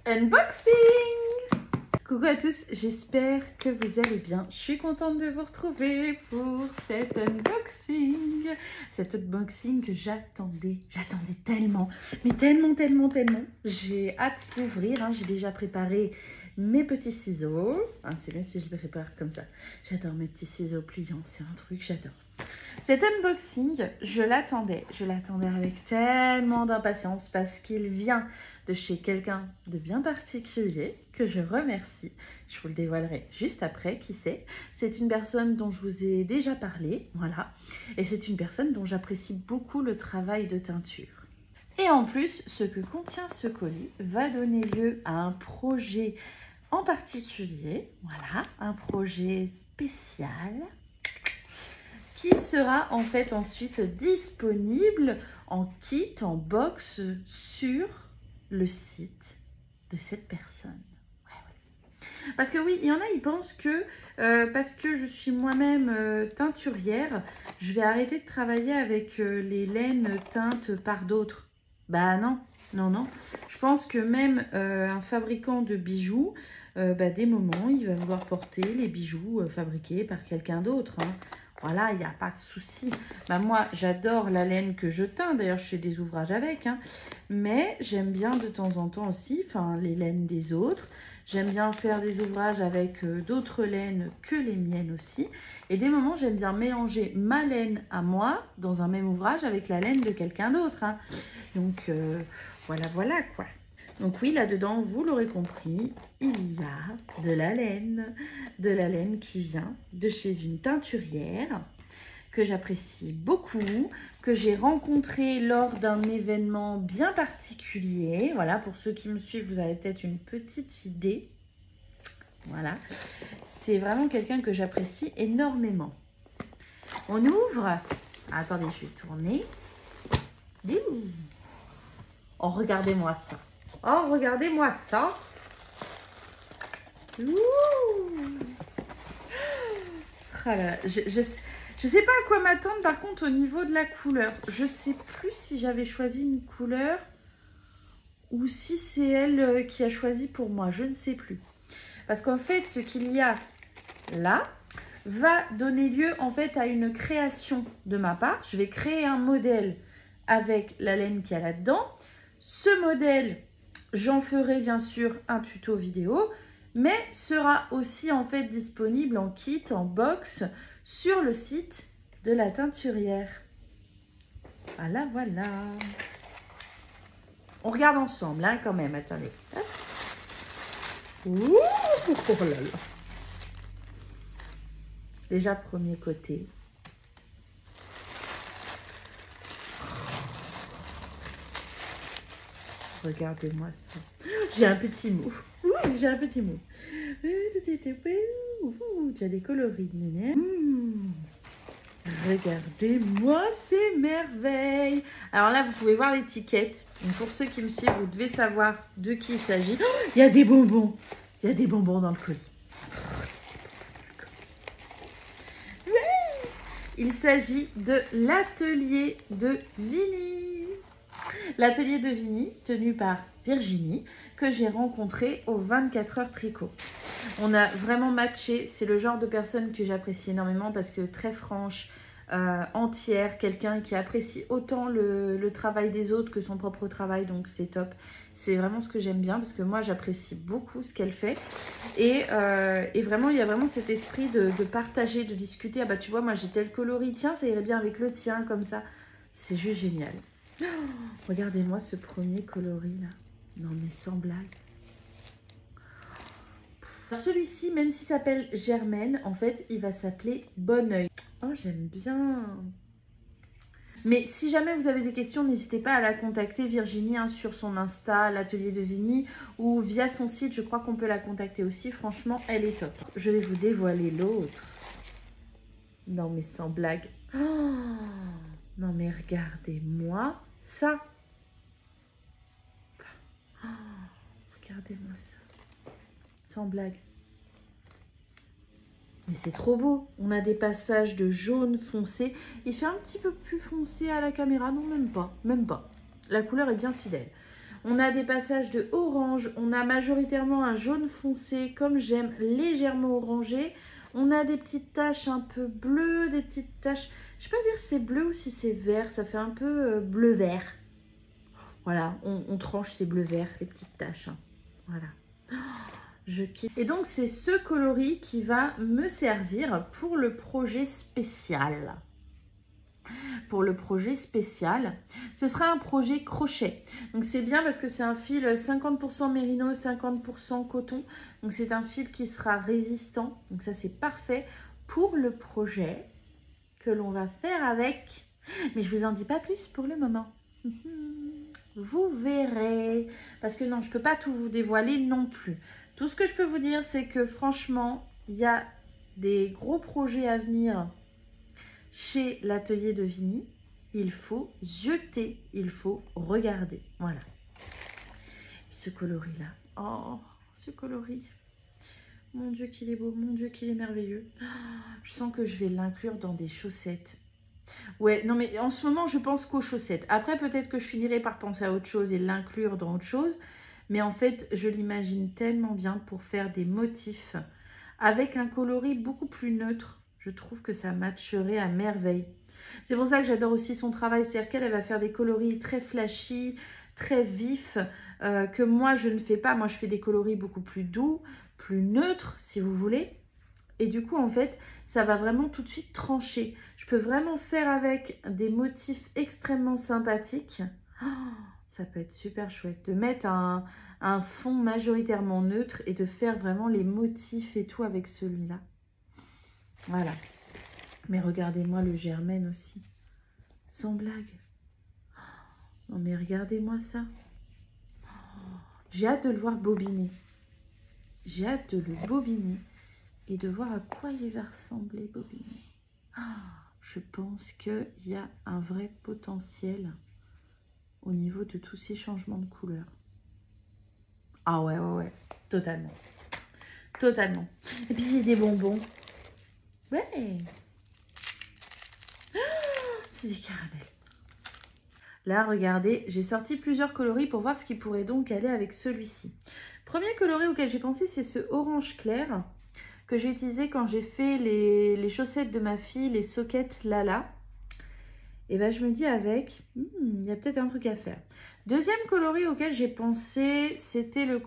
Unboxing! Coucou à tous, j'espère que vous allez bien. Je suis contente de vous retrouver pour cet unboxing. Cet unboxing que j'attendais tellement. Mais tellement. J'ai hâte d'ouvrir, hein. J'ai déjà préparé mes petits ciseaux. Ah, c'est bien si je les prépare comme ça. J'adore mes petits ciseaux pliants, c'est un truc que j'adore. Cet unboxing, je l'attendais avec tellement d'impatience parce qu'il vient de chez quelqu'un de bien particulier que je remercie. Je vous le dévoilerai juste après, qui c'est. C'est une personne dont je vous ai déjà parlé, voilà. Et c'est une personne dont j'apprécie beaucoup le travail de teinture. Et en plus, ce que contient ce colis va donner lieu à un projet en particulier, voilà, un projet spécial qui sera en fait ensuite disponible en kit, en box sur le site de cette personne. Ouais. Parce que oui, il y en a, ils pensent que parce que je suis moi-même teinturière, je vais arrêter de travailler avec les laines teintes par d'autres. Bah non. Je pense que même un fabricant de bijoux, des moments, il va vouloir porter les bijoux fabriqués par quelqu'un d'autre, hein. Voilà, il n'y a pas de souci. Moi, j'adore la laine que je teins. D'ailleurs, je fais des ouvrages avec, hein. Mais j'aime bien de temps en temps aussi, les laines des autres. J'aime bien faire des ouvrages avec d'autres laines que les miennes aussi. Et des moments, j'aime bien mélanger ma laine à moi dans un même ouvrage avec la laine de quelqu'un d'autre, hein. Donc, voilà quoi. Donc oui, là-dedans, vous l'aurez compris, il y a de la laine qui vient de chez une teinturière que j'apprécie beaucoup, que j'ai rencontrée lors d'un événement bien particulier. Voilà, pour ceux qui me suivent, vous avez peut-être une petite idée. Voilà, c'est vraiment quelqu'un que j'apprécie énormément. On ouvre. Attendez, je vais tourner. Oh, regardez-moi ça. Oh, regardez-moi ça. Ouh. Ah là, je sais pas à quoi m'attendre par contre au niveau de la couleur. Je sais plus si j'avais choisi une couleur ou si c'est elle qui a choisi pour moi. Je ne sais plus. Parce qu'en fait, ce qu'il y a là va donner lieu en fait à une création de ma part. Je vais créer un modèle avec la laine qu'il y a là-dedans. Ce modèle, j'en ferai bien sûr un tuto vidéo, mais sera aussi en fait disponible en kit, en box, sur le site de la teinturière. Voilà. On regarde ensemble, hein, quand même. Attendez. Ouh, oh là là. Déjà, premier côté. Regardez-moi ça. J'ai un petit mot. J'ai un petit mot. Tu as des coloris. Regardez-moi ces merveilles. Alors là, vous pouvez voir l'étiquette. Pour ceux qui me suivent, vous devez savoir de qui il s'agit. Oh, il y a des bonbons. Il y a des bonbons dans le colis. Ouais. Il s'agit de l'atelier de Vinny. L'atelier de Vinny, tenu par Virginie, que j'ai rencontré au 24 heures tricot. On a vraiment matché. C'est le genre de personne que j'apprécie énormément parce que très franche, entière, quelqu'un qui apprécie autant le travail des autres que son propre travail, donc c'est top. C'est vraiment ce que j'aime bien parce que moi j'apprécie beaucoup ce qu'elle fait et vraiment il y a vraiment cet esprit de partager, de discuter. Ah bah tu vois, moi j'ai tel coloris, tiens ça irait bien avec le tien, comme ça, c'est juste génial. Oh, regardez-moi ce premier coloris là, non mais sans blague. Celui-ci, même s'il s'appelle Germaine, en fait, il va s'appeler Bon Oeil. Oh, j'aime bien. Mais si jamais vous avez des questions, n'hésitez pas à la contacter, Virginie, hein, sur son Insta, l'atelier de Vinny, ou via son site, je crois qu'on peut la contacter aussi. Franchement, elle est top. Je vais vous dévoiler l'autre. Non, mais sans blague. Oh, non, mais regardez-moi ça. Oh, regardez-moi ça. Sans blague. Mais c'est trop beau. On a des passages de jaune foncé. Il fait un petit peu plus foncé à la caméra. Non, même pas. La couleur est bien fidèle. On a des passages de orange. On a majoritairement un jaune foncé, comme j'aime, légèrement orangé. On a des petites taches un peu bleues, des petites taches... Je ne sais pas dire si c'est bleu ou si c'est vert. Ça fait un peu bleu-vert. Voilà, on tranche ces bleu-vert, les petites taches. Hein. Voilà. Je kiffe. Et donc, c'est ce coloris qui va me servir pour le projet spécial. Pour le projet spécial, ce sera un projet crochet. Donc, c'est bien parce que c'est un fil 50% mérino, 50% coton. Donc, c'est un fil qui sera résistant. Donc, ça, c'est parfait pour le projet que l'on va faire avec. Mais je vous en dis pas plus pour le moment. Vous verrez. Parce que non, je ne peux pas tout vous dévoiler non plus. Tout ce que je peux vous dire, c'est que franchement, il y a des gros projets à venir chez l'atelier de Vini. Il faut zioter, il faut regarder. Voilà. Ce coloris-là. Oh, ce coloris. Mon Dieu qu'il est beau, mon Dieu qu'il est merveilleux. Oh, je sens que je vais l'inclure dans des chaussettes. Ouais, non mais en ce moment, je pense qu'aux chaussettes. Après, peut-être que je finirai par penser à autre chose et l'inclure dans autre chose. Mais en fait, je l'imagine tellement bien pour faire des motifs avec un coloris beaucoup plus neutre. Je trouve que ça matcherait à merveille. C'est pour ça que j'adore aussi son travail. C'est-à-dire qu'elle va faire des coloris très flashy, très vifs, que moi, je ne fais pas. Moi, je fais des coloris beaucoup plus doux, plus neutres, si vous voulez. Et du coup, en fait, ça va vraiment tout de suite trancher. Je peux vraiment faire avec des motifs extrêmement sympathiques. Oh, ça peut être super chouette de mettre un fond majoritairement neutre et de faire vraiment les motifs et tout avec celui-là. Voilà. Mais regardez-moi le germaine aussi. Sans blague. Non mais regardez-moi ça. J'ai hâte de le voir bobiner. J'ai hâte de le bobiner et de voir à quoi il va ressembler bobiner. Je pense qu'il y a un vrai potentiel au niveau de tous ces changements de couleur. Ah ouais, totalement. Totalement. Et puis il y a des bonbons. Ouais. C'est du caramel. Là, regardez, j'ai sorti plusieurs coloris pour voir ce qui pourrait donc aller avec celui-ci. Premier coloris auquel j'ai pensé, c'est ce orange clair que j'ai utilisé quand j'ai fait les chaussettes de ma fille, les sockets Lala. Et ben, je me dis avec, il y a peut-être un truc à faire. Deuxième coloris auquel j'ai pensé, c'est le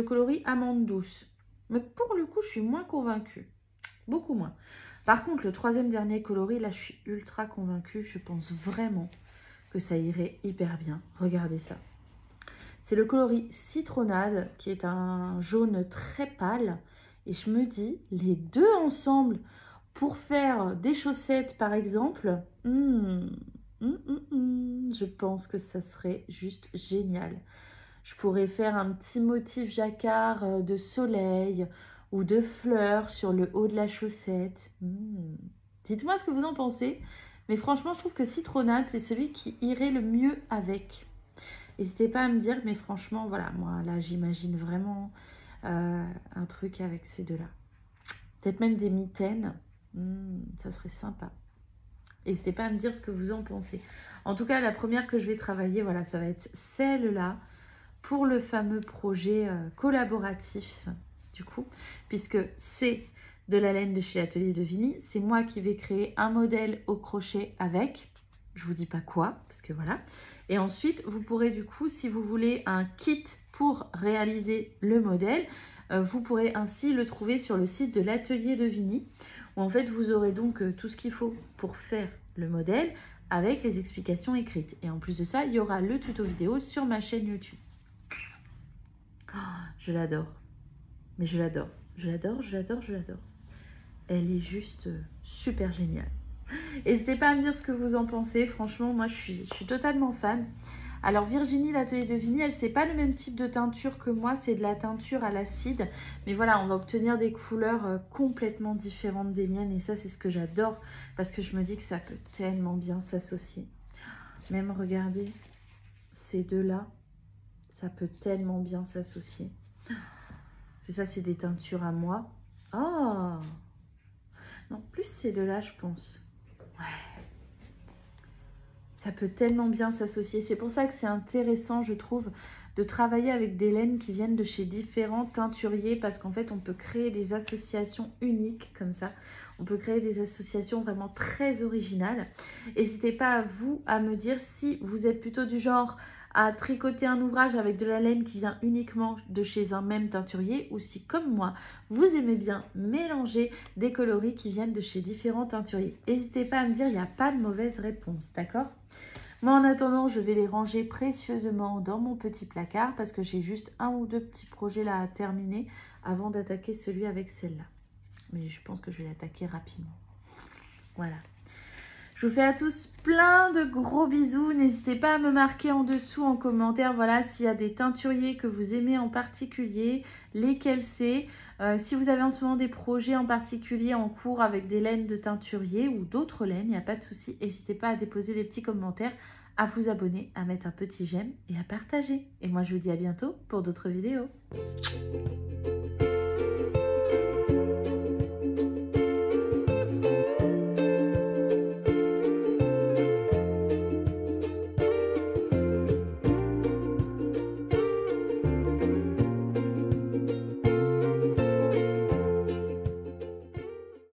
coloris amande douce. Mais pour le coup, je suis moins convaincue. Beaucoup moins. Par contre, le troisième dernier coloris, là, je suis ultra convaincue. Je pense vraiment que ça irait hyper bien. Regardez ça. C'est le coloris citronnade, qui est un jaune très pâle. Et je me dis, les deux ensemble, pour faire des chaussettes, par exemple, je pense que ça serait juste génial. Je pourrais faire un petit motif jacquard de soleil ou de fleurs sur le haut de la chaussette. Dites-moi ce que vous en pensez. Mais franchement, je trouve que citronnade, c'est celui qui irait le mieux avec. N'hésitez pas à me dire, mais franchement, voilà, moi, là, j'imagine vraiment un truc avec ces deux-là. Peut-être même des mitaines. Ça serait sympa. N'hésitez pas à me dire ce que vous en pensez. En tout cas, la première que je vais travailler, voilà, ça va être celle-là pour le fameux projet collaboratif, du coup, puisque c'est de la laine de chez Atelier de Vini. C'est moi qui vais créer un modèle au crochet avec. Je vous dis pas quoi, parce que voilà. Et ensuite, vous pourrez du coup, si vous voulez un kit pour réaliser le modèle, vous pourrez ainsi le trouver sur le site de l'Atelier de Vini, où en fait, vous aurez donc tout ce qu'il faut pour faire le modèle avec les explications écrites. Et en plus de ça, il y aura le tuto vidéo sur ma chaîne YouTube. Oh, je l'adore. Mais je l'adore. Je l'adore, je l'adore, je l'adore. Elle est juste super géniale. N'hésitez pas à me dire ce que vous en pensez. Franchement, moi, je suis totalement fan. Alors, Virginie, l'atelier de Vini, elle, c'est pas le même type de teinture que moi. C'est de la teinture à l'acide. Mais voilà, on va obtenir des couleurs complètement différentes des miennes. Et ça, c'est ce que j'adore. Parce que je me dis que ça peut tellement bien s'associer. Même, regardez, ces deux-là, ça peut tellement bien s'associer. Parce que ça, c'est des teintures à moi. Oh! Non, plus ces deux-là, je pense. Ouais. Ça peut tellement bien s'associer. C'est pour ça que c'est intéressant, je trouve, de travailler avec des laines qui viennent de chez différents teinturiers parce qu'en fait, on peut créer des associations uniques comme ça. On peut créer des associations vraiment très originales. N'hésitez pas à vous à me dire si vous êtes plutôt du genre à tricoter un ouvrage avec de la laine qui vient uniquement de chez un même teinturier ou si, comme moi, vous aimez bien mélanger des coloris qui viennent de chez différents teinturiers. N'hésitez pas à me dire, il n'y a pas de mauvaise réponse, d'accord? Moi, en attendant, je vais les ranger précieusement dans mon petit placard parce que j'ai juste un ou deux petits projets là à terminer avant d'attaquer celui avec celle-là. Mais je pense que je vais l'attaquer rapidement. Voilà. Je vous fais à tous plein de gros bisous. N'hésitez pas à me marquer en dessous en commentaire, voilà, s'il y a des teinturiers que vous aimez en particulier, lesquels c'est. Si vous avez en ce moment des projets en particulier en cours avec des laines de teinturier ou d'autres laines, il n'y a pas de souci. N'hésitez pas à déposer des petits commentaires, à vous abonner, à mettre un petit j'aime et à partager. Et moi, je vous dis à bientôt pour d'autres vidéos.